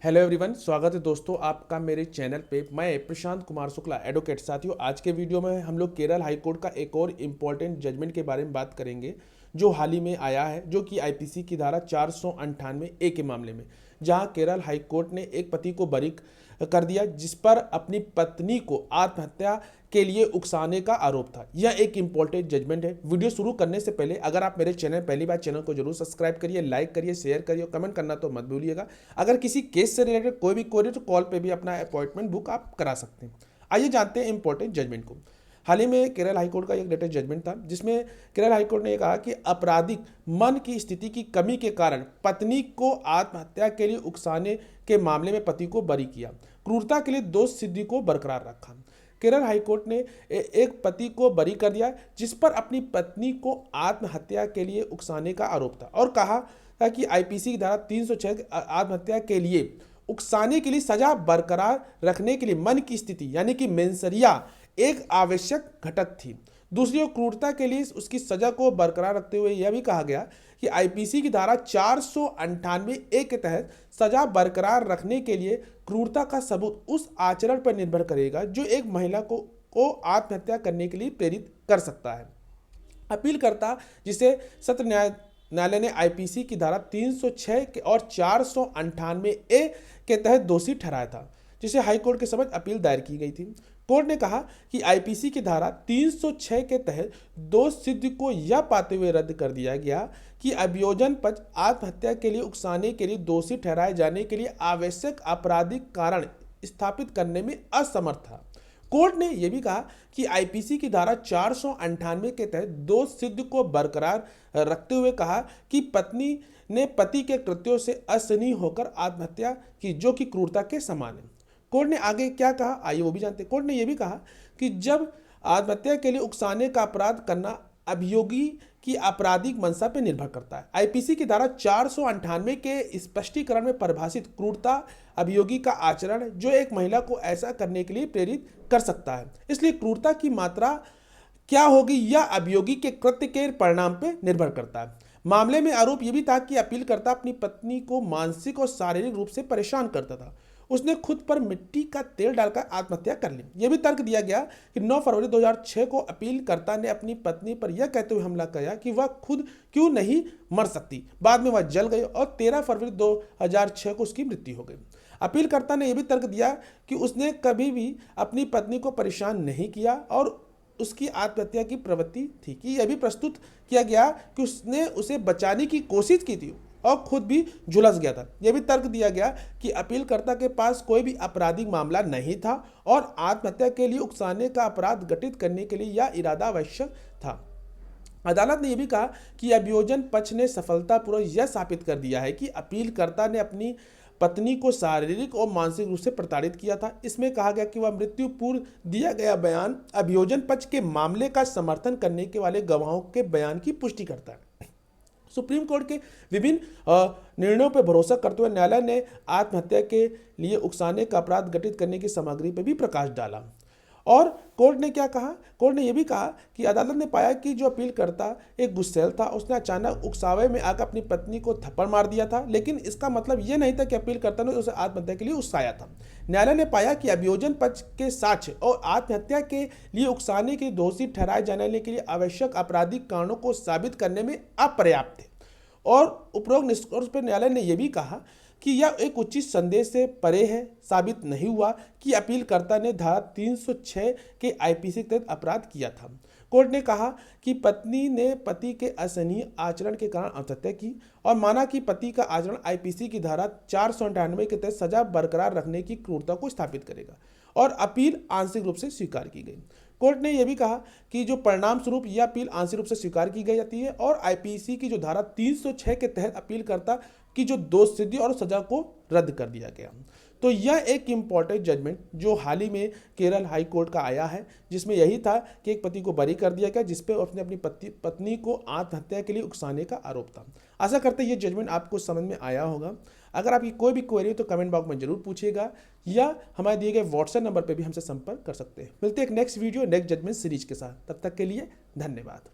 Hello everyone, स्वागत है दोस्तों आपका मेरे चैनल पे। मैं प्रशांत कुमार शुक्ला, एडवोकेट। साथियों, आज के वीडियो में हम लोग केरल हाई कोर्ट का एक और इम्पॉर्टेंट जजमेंट के बारे में बात करेंगे जो हाल ही में आया है, जो कि आईपीसी की धारा 498 ए के मामले में, जहां केरल हाई कोर्ट ने एक पति को बरी कर दिया जिस पर अपनी पत्नी को आत्महत्या के लिए उकसाने का आरोप था। यह एक इंपॉर्टेंट जजमेंट है। वीडियो शुरू करने से पहले अगर आप मेरे चैनल पहली बार, चैनल को जरूर सब्सक्राइब करिए, लाइक करिए, शेयर करिए और कमेंट करना तो मत भूलिएगा। अगर किसी केस से रिलेटेड कोई भी क्वेरी तो कॉल पे भी अपना अपॉइंटमेंट बुक आप करा सकते हैं। आइए जानते हैं इंपॉर्टेंट जजमेंट को। हाल ही में केरल हाईकोर्ट का एक लेटेस्ट जजमेंट था जिसमें केरल हाईकोर्ट ने कहा कि आपराधिक मन की स्थिति की कमी के कारण पत्नी को आत्महत्या के लिए उकसाने के मामले में पति को बरी किया, क्रूरता के लिए दोष सिद्धि को बरकरार रखा। केरल हाईकोर्ट ने एक पति को बरी कर दिया जिस पर अपनी पत्नी को आत्महत्या के लिए उकसाने का आरोप था, और कहा था कि आईपीसी की धारा 306 आत्महत्या के लिए उकसाने के लिए सजा बरकरार रखने के लिए मन की स्थिति यानी कि मेंसरिया एक आवश्यक घटक थी। दूसरी ओर क्रूरता के लिए उसकी सजा को बरकरार रखते हुए यह भी कहा गया कि आईपीसी की धारा 498 ए के तहत सजा बरकरार रखने के लिए क्रूरता का सबूत उस आचरण पर निर्भर करेगा जो एक महिला को आत्महत्या करने के लिए प्रेरित कर सकता है। अपीलकर्ता जिसे सत्र न्यायालय ने आईपीसी की धारा 306 और 498 ए के तहत दोषी ठहराया था, जिसे हाईकोर्ट के समझ अपील दायर की गई थी। कोर्ट ने कहा कि आईपीसी की धारा 306 के तहत दोष सिद्ध को यह पाते हुए रद्द कर दिया गया कि अभियोजन पक्ष आत्महत्या के लिए उकसाने के लिए दोषी ठहराए जाने के लिए आवश्यक आपराधिक कारण स्थापित करने में असमर्थ था। कोर्ट ने यह भी कहा कि आईपीसी की धारा 498 के तहत दोष सिद्ध को बरकरार रखते हुए कहा कि पत्नी ने पति के कृत्यों से असहनीय होकर आत्महत्या की, जो कि क्रूरता के समान है। कोर्ट ने आगे क्या कहा, आइए वो भी जानते हैं। कोर्ट ने यह भी कहा कि जब आत्महत्या के लिए उकसाने का अपराध करना अभियोगी की आपराधिक मंशा पर निर्भर करता है। आईपीसी की धारा 498 के स्पष्टीकरण में परिभाषित क्रूरता अभियोगी का आचरण है जो एक महिला को ऐसा करने के लिए प्रेरित कर सकता है। इसलिए क्रूरता की मात्रा क्या होगी यह अभियोगी के कृत्य के परिणाम पर निर्भर करता है। मामले में आरोप यह भी था कि अपीलकर्ता अपनी पत्नी को मानसिक और शारीरिक रूप से परेशान करता था। उसने खुद पर मिट्टी का तेल डालकर आत्महत्या कर ली। यह भी तर्क दिया गया कि 9 फरवरी 2006 को अपीलकर्ता ने अपनी पत्नी पर यह कहते हुए हमला किया कि वह खुद क्यों नहीं मर सकती। बाद में वह जल गई और 13 फरवरी 2006 को उसकी मृत्यु हो गई। अपीलकर्ता ने यह भी तर्क दिया कि उसने कभी भी अपनी पत्नी को परेशान नहीं किया और उसकी आत्महत्या की प्रवृत्ति थी। कि यह भी प्रस्तुत किया गया कि उसने उसे बचाने की कोशिश की थी और खुद भी झुलस गया था। यह भी तर्क दिया गया कि अपीलकर्ता के पास कोई भी आपराधिक मामला नहीं था और आत्महत्या के लिए उकसाने का अपराध गठित करने के लिए यह इरादा आवश्यक था। अदालत ने यह भी कहा कि अभियोजन पक्ष ने सफलतापूर्वक यह साबित कर दिया है कि अपीलकर्ता ने अपनी पत्नी को शारीरिक और मानसिक रूप से प्रताड़ित किया था। इसमें कहा गया कि वह मृत्यु पूर्व दिया गया बयान अभियोजन पक्ष के मामले का समर्थन करने के वाले गवाहों के बयान की पुष्टि करता है। सुप्रीम कोर्ट के विभिन्न निर्णयों पर भरोसा करते हुए न्यायालय ने आत्महत्या के लिए उकसाने का अपराध गठित करने की सामग्री पर भी प्रकाश डाला। और कोर्ट ने क्या कहा, कोर्ट ने यह भी कहा कि अदालत ने पाया कि जो अपीलकर्ता एक गुस्सैल था, उसने अचानक उकसावे में आकर अपनी पत्नी को थप्पड़ मार दिया था, लेकिन इसका मतलब यह नहीं था कि अपीलकर्ता ने उसे आत्महत्या के लिए उकसाया था। न्यायालय ने पाया कि अभियोजन पक्ष के साक्ष्य और आत्महत्या के लिए उकसाने के दोषी ठहराए जाने के लिए आवश्यक आपराधिक कारणों को साबित करने में अपर्याप्त थे। और उपरोक्त निष्कर्ष पर न्यायालय ने यह भी कहा कि यह एक उचित संदेश से परे है, साबित नहीं हुआ कि अपीलकर्ता ने धारा 306 के आईपीसी के तहत अपराध किया था। कोर्ट ने कहा कि पत्नी ने पति के असहनीय आचरण के कारण आत्महत्या की और माना कि पति का आचरण आईपीसी की धारा 498 के तहत सजा बरकरार रखने की क्रूरता को स्थापित करेगा, और अपील आंशिक रूप से स्वीकार की गई। कोर्ट ने यह भी कहा कि जो परिणाम स्वरूप यह अपील आंशिक रूप से स्वीकार की गई जाती है और आईपीसी की जो धारा 306 के तहत अपीलकर्ता की जो दोष सिद्धि और सजा को रद्द कर दिया गया। तो यह एक इम्पॉर्टेंट जजमेंट जो हाल ही में केरल हाई कोर्ट का आया है, जिसमें यही था कि एक पति को बरी कर दिया गया जिस पे उसने अपनी पत्नी को आत्महत्या के लिए उकसाने का आरोप था। आशा करते हैं ये जजमेंट आपको समझ में आया होगा। अगर आपकी कोई भी क्वेरी हो तो कमेंट बॉक्स में जरूर पूछिएगा या हमारे दिए गए व्हाट्सएप नंबर पर भी हमसे संपर्क कर सकते हैं। मिलते हैं एक next video next judgement series के साथ। तब तक के लिए धन्यवाद।